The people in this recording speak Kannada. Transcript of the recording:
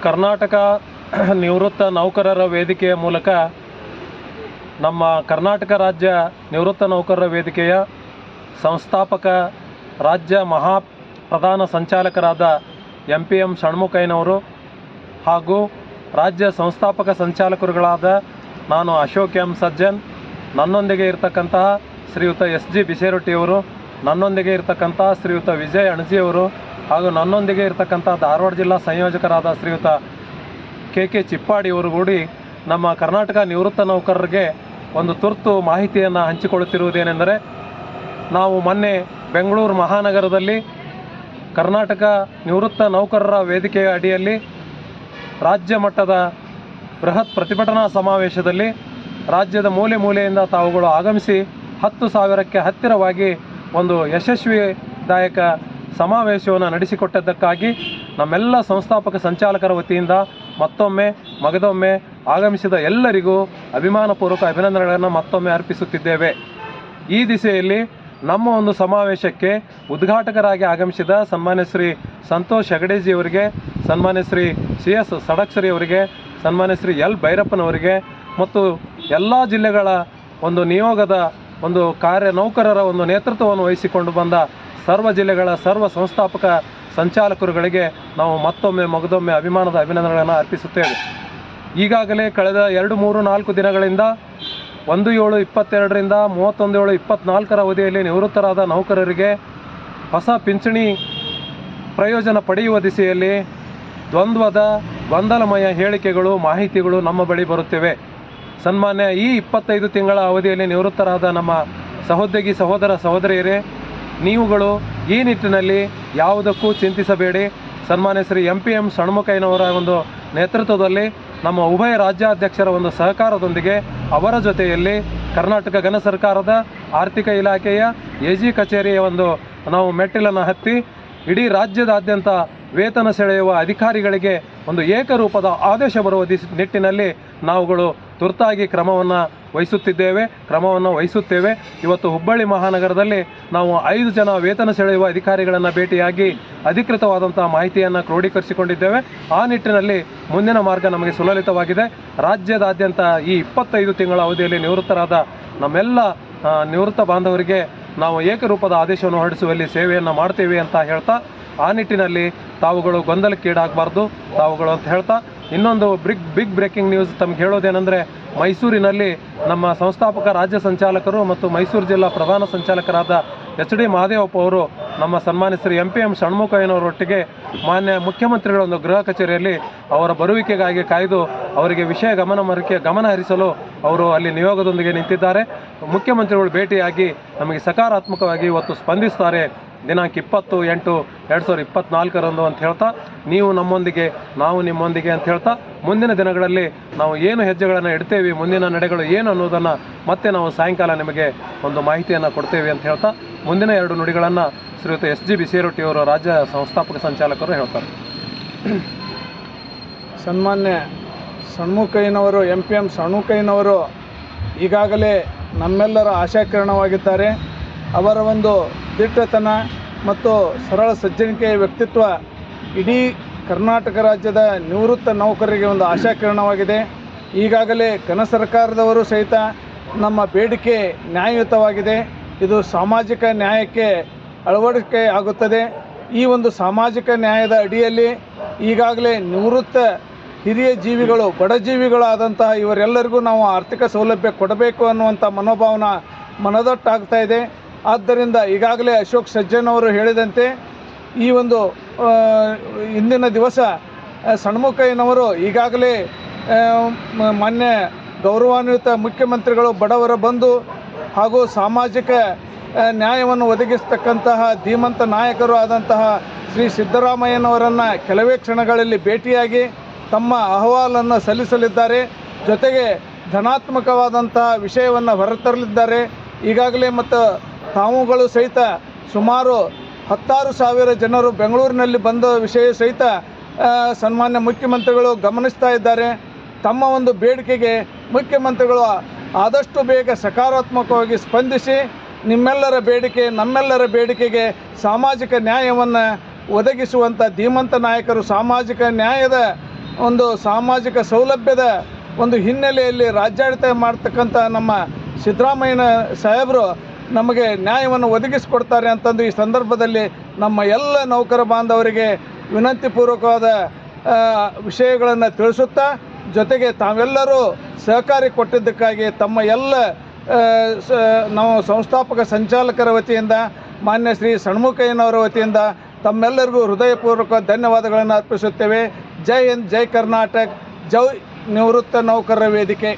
ಕರ್ನಾಟಕ ನಿವೃತ್ತ ನೌಕರರ ವೇದಿಕೆಯ ಮೂಲಕ ನಮ್ಮ ಕರ್ನಾಟಕ ರಾಜ್ಯ ನಿವೃತ್ತ ನೌಕರರ ವೇದಿಕೆಯ ಸಂಸ್ಥಾಪಕ ರಾಜ್ಯ ಮಹಾ ಪ್ರಧಾನ ಸಂಚಾಲಕರಾದ MPM ಷಣ್ಮುಖಯ್ಯನವರು ಹಾಗೂ ರಾಜ್ಯ ಸಂಸ್ಥಾಪಕ ಸಂಚಾಲಕರುಗಳಾದ ನಾನು ಅಶೋಕ್ M ಸಜ್ಜನ್, ನನ್ನೊಂದಿಗೆ ಇರತಕ್ಕಂತಹ ಶ್ರೀಯುತ SG ಬಿಸೇರೊಟ್ಟಿಯವರು, ನನ್ನೊಂದಿಗೆ ಇರತಕ್ಕಂಥ ಶ್ರೀಯುತ ವಿಜಯ್ ಅಣಜಿಯವರು ಹಾಗೂ ನನ್ನೊಂದಿಗೆ ಇರತಕ್ಕಂಥ ಧಾರವಾಡ ಜಿಲ್ಲಾ ಸಂಯೋಜಕರಾದ ಶ್ರೀಯುತ KK ಚಿಪ್ಪಾಡಿಯವರು ಕೂಡಿ ನಮ್ಮ ಕರ್ನಾಟಕ ನಿವೃತ್ತ ನೌಕರರಿಗೆ ಒಂದು ತುರ್ತು ಮಾಹಿತಿಯನ್ನು ಹಂಚಿಕೊಳ್ಳುತ್ತಿರುವುದೇನೆಂದರೆ, ನಾವು ಮೊನ್ನೆ ಬೆಂಗಳೂರು ಮಹಾನಗರದಲ್ಲಿ ಕರ್ನಾಟಕ ನಿವೃತ್ತ ನೌಕರರ ವೇದಿಕೆಯ ಅಡಿಯಲ್ಲಿ ರಾಜ್ಯ ಮಟ್ಟದ ಬೃಹತ್ ಪ್ರತಿಭಟನಾ ಸಮಾವೇಶದಲ್ಲಿ ರಾಜ್ಯದ ಮೂಲೆ ಮೂಲೆಯಿಂದ ತಾವುಗಳು ಆಗಮಿಸಿ 10,000ಕ್ಕೆ ಹತ್ತಿರವಾಗಿ ಒಂದು ಯಶಸ್ವಿದಾಯಕ ಸಮಾವೇಶವನ್ನು ನಡೆಸಿಕೊಟ್ಟದ್ದಕ್ಕಾಗಿ ನಮ್ಮೆಲ್ಲ ಸಂಸ್ಥಾಪಕ ಸಂಚಾಲಕರ ವತಿಯಿಂದ ಮತ್ತೊಮ್ಮೆ ಮಗದೊಮ್ಮೆ ಆಗಮಿಸಿದ ಎಲ್ಲರಿಗೂ ಅಭಿಮಾನಪೂರ್ವಕ ಅಭಿನಂದನೆಗಳನ್ನು ಮತ್ತೊಮ್ಮೆ ಅರ್ಪಿಸುತ್ತಿದ್ದೇವೆ. ಈ ದಿಸೆಯಲ್ಲಿ ನಮ್ಮ ಒಂದು ಸಮಾವೇಶಕ್ಕೆ ಉದ್ಘಾಟಕರಾಗಿ ಆಗಮಿಸಿದ ಸನ್ಮಾನ್ಯ ಶ್ರೀ ಸಂತೋಷ್ ಹೆಗಡೆಜಿಯವರಿಗೆ, ಸನ್ಮಾನ್ಯ ಶ್ರೀ CS ಸಡಕ್ಷರಿ ಅವರಿಗೆ, ಸನ್ಮಾನ್ಯ ಶ್ರೀ L ಭೈರಪ್ಪನವರಿಗೆ ಮತ್ತು ಎಲ್ಲ ಜಿಲ್ಲೆಗಳ ಒಂದು ನಿಯೋಗದ ಒಂದು ನೌಕರರ ಒಂದು ನೇತೃತ್ವವನ್ನು ವಹಿಸಿಕೊಂಡು ಬಂದ ಸರ್ವ ಜಿಲ್ಲೆಗಳ ಸರ್ವ ಸಂಸ್ಥಾಪಕ ಸಂಚಾಲಕರುಗಳಿಗೆ ನಾವು ಮತ್ತೊಮ್ಮೆ ಮಗದೊಮ್ಮೆ ಅಭಿಮಾನದ ಅಭಿನಂದನೆಗಳನ್ನು ಅರ್ಪಿಸುತ್ತೇವೆ. ಈಗಾಗಲೇ ಕಳೆದ 2-3-4 ದಿನಗಳಿಂದ 1/7/22ರಿಂದ 31/7/24 ಅವಧಿಯಲ್ಲಿ ನಿವೃತ್ತರಾದ ನೌಕರರಿಗೆ ಹೊಸ ಪಿಂಚಣಿ ಪ್ರಯೋಜನ ಪಡೆಯುವ ದಿಸೆಯಲ್ಲಿ ದ್ವಂದ್ವದ ಗೊಂದಲಮಯ ಹೇಳಿಕೆಗಳು, ಮಾಹಿತಿಗಳು ನಮ್ಮ ಬಳಿ ಬರುತ್ತಿವೆ. ಸನ್ಮಾನ್ಯ ಈ 25 ತಿಂಗಳ ಅವಧಿಯಲ್ಲಿ ನಿವೃತ್ತರಾದ ನಮ್ಮ ಸಹೋದ್ಯೋಗಿ ಸಹೋದರ ಸಹೋದರಿಯರೇ, ನೀವುಗಳು ಈ ನಿಟ್ಟಿನಲ್ಲಿ ಯಾವುದಕ್ಕೂ ಚಿಂತಿಸಬೇಡಿ. ಸನ್ಮಾನ್ಯ ಶ್ರೀ MPM ಷಣ್ಮುಖಯ್ಯನವರ ಒಂದು ನೇತೃತ್ವದಲ್ಲಿ ನಮ್ಮ ಉಭಯ ರಾಜ್ಯಾಧ್ಯಕ್ಷರ ಒಂದು ಸಹಕಾರದೊಂದಿಗೆ ಅವರ ಜೊತೆಯಲ್ಲಿ ಕರ್ನಾಟಕ ಘನ ಸರ್ಕಾರದ ಆರ್ಥಿಕ ಇಲಾಖೆಯ AG ಕಚೇರಿಯ ಒಂದು ನಾವು ಮೆಟ್ಟಿಲನ್ನು ಹತ್ತಿ ಇಡೀ ರಾಜ್ಯದಾದ್ಯಂತ ವೇತನ ಸೆಳೆಯುವ ಅಧಿಕಾರಿಗಳಿಗೆ ಒಂದು ಏಕರೂಪದ ಆದೇಶ ಬರುವ ನಿಟ್ಟಿನಲ್ಲಿ ನಾವುಗಳು ತುರ್ತಾಗಿ ಕ್ರಮವನ್ನು ವಹಿಸುತ್ತೇವೆ. ಇವತ್ತು ಹುಬ್ಬಳ್ಳಿ ಮಹಾನಗರದಲ್ಲಿ ನಾವು 5 ಜನ ವೇತನ ಸೆಳೆಯುವ ಅಧಿಕಾರಿಗಳನ್ನು ಭೇಟಿಯಾಗಿ ಅಧಿಕೃತವಾದಂಥ ಮಾಹಿತಿಯನ್ನು ಕ್ರೋಢೀಕರಿಸಿಕೊಂಡಿದ್ದೇವೆ. ಆ ನಿಟ್ಟಿನಲ್ಲಿ ಮುಂದಿನ ಮಾರ್ಗ ನಮಗೆ ಸುಲಲಿತವಾಗಿದೆ. ರಾಜ್ಯದಾದ್ಯಂತ ಈ 25 ತಿಂಗಳ ಅವಧಿಯಲ್ಲಿ ನಿವೃತ್ತರಾದ ನಮ್ಮೆಲ್ಲ ನಿವೃತ್ತ ಬಾಂಧವರಿಗೆ ನಾವು ಏಕರೂಪದ ಆದೇಶವನ್ನು ಹೊರಡಿಸುವಲ್ಲಿ ಸೇವೆಯನ್ನು ಮಾಡ್ತೇವೆ ಅಂತ ಹೇಳ್ತಾ, ಆ ನಿಟ್ಟಿನಲ್ಲಿ ತಾವುಗಳು ಗೊಂದಲಕ್ಕೀಡಾಗಬಾರ್ದು ತಾವುಗಳು ಅಂತ ಹೇಳ್ತಾ, ಇನ್ನೊಂದು ಬಿಗ್ ಬ್ರೇಕಿಂಗ್ ನ್ಯೂಸ್ ತಮ್ಗೆ ಹೇಳೋದೇನೆಂದರೆ, ಮೈಸೂರಿನಲ್ಲಿ ನಮ್ಮ ಸಂಸ್ಥಾಪಕ ರಾಜ್ಯ ಸಂಚಾಲಕರು ಮತ್ತು ಮೈಸೂರು ಜಿಲ್ಲಾ ಪ್ರಧಾನ ಸಂಚಾಲಕರಾದ HD ಮಹದೇವಪ್ಪ ಅವರು ನಮ್ಮ ಸನ್ಮಾನ್ಯ ಶ್ರೀ MPM ಷಣ್ಮುಖಯ್ಯನವರೊಟ್ಟಿಗೆ ಮಾನ್ಯ ಮುಖ್ಯಮಂತ್ರಿಗಳ ಒಂದು ಗೃಹ ಕಚೇರಿಯಲ್ಲಿ ಅವರ ಬರುವಿಕೆಗಾಗಿ ಕಾಯ್ದು ಅವರಿಗೆ ವಿಷಯ ಗಮನ ಹರಿಸಲು ಅವರು ಅಲ್ಲಿ ನಿಯೋಗದೊಂದಿಗೆ ನಿಂತಿದ್ದಾರೆ. ಮುಖ್ಯಮಂತ್ರಿಗಳು ಭೇಟಿಯಾಗಿ ನಮಗೆ ಸಕಾರಾತ್ಮಕವಾಗಿ ಇವತ್ತು ಸ್ಪಂದಿಸ್ತಾರೆ ದಿನಾಂಕ 20/8/2024 ಅಂತ ಹೇಳ್ತಾ, ನೀವು ನಮ್ಮೊಂದಿಗೆ ನಾವು ನಿಮ್ಮೊಂದಿಗೆ ಅಂತ ಹೇಳ್ತಾ, ಮುಂದಿನ ದಿನಗಳಲ್ಲಿ ನಾವು ಏನು ಹೆಜ್ಜೆಗಳನ್ನು ಇಡ್ತೇವೆ, ಮುಂದಿನ ನಡೆಗಳು ಏನು ಅನ್ನೋದನ್ನು ಮತ್ತೆ ನಾವು ಸಾಯಂಕಾಲ ನಿಮಗೆ ಒಂದು ಮಾಹಿತಿಯನ್ನು ಕೊಡ್ತೇವೆ ಅಂತ ಹೇಳ್ತಾ, ಮುಂದಿನ 2 ನುಡಿಗಳನ್ನು ಶ್ರೀಯುತ SG ಬಿಸೇರೊಟ್ಟಿಯವರು ರಾಜ್ಯ ಸಂಸ್ಥಾಪಕ ಸಂಚಾಲಕರು ಹೇಳ್ತಾರೆ. ಸನ್ಮಾನ್ಯ ಷಣ್ಮುಖಯ್ಯನವರು, MPM ಷಣ್ಮುಖಯ್ಯನವರು ಈಗಾಗಲೇ ನಮ್ಮೆಲ್ಲರ ಆಶಾಕಿರಣವಾಗಿದ್ದಾರೆ. ಅವರ ಒಂದು ದಿಟ್ಟತನ ಮತ್ತು ಸರಳ ಸಜ್ಜನಿಕೆಯ ವ್ಯಕ್ತಿತ್ವ ಇಡೀ ಕರ್ನಾಟಕ ರಾಜ್ಯದ ನಿವೃತ್ತ ನೌಕರರಿಗೆ ಒಂದು ಆಶಾಕಿರಣವಾಗಿದೆ. ಈಗಾಗಲೇ ಘನ ಸರ್ಕಾರದವರು ಸಹಿತ ನಮ್ಮ ಬೇಡಿಕೆ ನ್ಯಾಯಯುತವಾಗಿದೆ, ಇದು ಸಾಮಾಜಿಕ ನ್ಯಾಯಕ್ಕೆ ಅಳವಡಿಕೆ ಆಗುತ್ತದೆ. ಈ ಒಂದು ಸಾಮಾಜಿಕ ನ್ಯಾಯದ ಅಡಿಯಲ್ಲಿ ಈಗಾಗಲೇ ನಿವೃತ್ತ ಹಿರಿಯ ಜೀವಿಗಳು, ಬಡ ಜೀವಿಗಳಾದಂತಹ ಇವರೆಲ್ಲರಿಗೂ ನಾವು ಆರ್ಥಿಕ ಸೌಲಭ್ಯ ಕೊಡಬೇಕು ಅನ್ನುವಂಥ ಮನೋಭಾವನ ಮನದಟ್ಟಾಗ್ತಾ ಇದೆ. ಆದ್ದರಿಂದ ಈಗಾಗಲೇ ಅಶೋಕ್ ಸಜ್ಜನ್ ಅವರು ಹೇಳಿದಂತೆ ಈ ಒಂದು ಇಂದಿನ ದಿವಸ ಷಣ್ಮುಖಯ್ಯನವರು ಈಗಾಗಲೇ ಮಾನ್ಯ ಗೌರವಾನ್ವಿತ ಮುಖ್ಯಮಂತ್ರಿಗಳು, ಬಡವರ ಬಂಧು ಹಾಗೂ ಸಾಮಾಜಿಕ ನ್ಯಾಯವನ್ನು ಒದಗಿಸ್ತಕ್ಕಂತಹ ಧೀಮಂತ ನಾಯಕರು ಆದಂತಹ ಶ್ರೀ ಸಿದ್ದರಾಮಯ್ಯನವರನ್ನು ಕೆಲವೇ ಕ್ಷಣಗಳಲ್ಲಿ ಭೇಟಿಯಾಗಿ ತಮ್ಮ ಅಹವಾಲನ್ನು ಸಲ್ಲಿಸಲಿದ್ದಾರೆ. ಜೊತೆಗೆ ಧನಾತ್ಮಕವಾದಂತಹ ವಿಷಯವನ್ನು ಹೊರತರಲಿದ್ದಾರೆ. ಈಗಾಗಲೇ ಮತ್ತು ತಾವುಗಳು ಸಹಿತ ಸುಮಾರು 16,000 ಜನರು ಬೆಂಗಳೂರಿನಲ್ಲಿ ಬಂದ ವಿಷಯ ಸಹಿತ ಸನ್ಮಾನ್ಯ ಮುಖ್ಯಮಂತ್ರಿಗಳು ಗಮನಿಸ್ತಾ ಇದ್ದಾರೆ. ತಮ್ಮ ಒಂದು ಬೇಡಿಕೆಗೆ ಮುಖ್ಯಮಂತ್ರಿಗಳು ಆದಷ್ಟು ಬೇಗ ಸಕಾರಾತ್ಮಕವಾಗಿ ಸ್ಪಂದಿಸಿ ನಿಮ್ಮೆಲ್ಲರ ಬೇಡಿಕೆ, ನಮ್ಮೆಲ್ಲರ ಬೇಡಿಕೆಗೆ ಸಾಮಾಜಿಕ ನ್ಯಾಯವನ್ನು ಒದಗಿಸುವಂಥ ಧೀಮಂತ ನಾಯಕರು, ಸಾಮಾಜಿಕ ನ್ಯಾಯದ ಒಂದು ಸಾಮಾಜಿಕ ಸೌಲಭ್ಯದ ಒಂದು ಹಿನ್ನೆಲೆಯಲ್ಲಿ ರಾಜ್ಯಾಡಳಿತ ಮಾಡ್ತಕ್ಕಂಥ ನಮ್ಮ ಸಿದ್ದರಾಮಯ್ಯನ ಸಾಹೇಬರು ನಮಗೆ ನ್ಯಾಯವನ್ನು ಒದಗಿಸಿಕೊಡ್ತಾರೆ ಅಂತಂದು ಈ ಸಂದರ್ಭದಲ್ಲಿ ನಮ್ಮ ಎಲ್ಲ ನೌಕರ ಬಾಂಧವರಿಗೆ ವಿನಂತಿಪೂರ್ವಕವಾದ ವಿಷಯಗಳನ್ನು ತಿಳಿಸುತ್ತಾ, ಜೊತೆಗೆ ತಾವೆಲ್ಲರೂ ಸಹಕಾರಿ ಕೊಟ್ಟಿದ್ದಕ್ಕಾಗಿ ತಮ್ಮ ಎಲ್ಲ ನಾವು ಸಂಸ್ಥಾಪಕ ಸಂಚಾಲಕರ ವತಿಯಿಂದ ಮಾನ್ಯ ಶ್ರೀ ಷಣ್ಮುಖಯ್ಯನವರ ವತಿಯಿಂದ ತಮ್ಮೆಲ್ಲರಿಗೂ ಹೃದಯಪೂರ್ವಕ ಧನ್ಯವಾದಗಳನ್ನು ಅರ್ಪಿಸುತ್ತೇವೆ. ಜೈ ಹಿಂದ್, ಜೈ ಕರ್ನಾಟಕ, ಜೈ ನಿವೃತ್ತ ನೌಕರರ ವೇದಿಕೆ.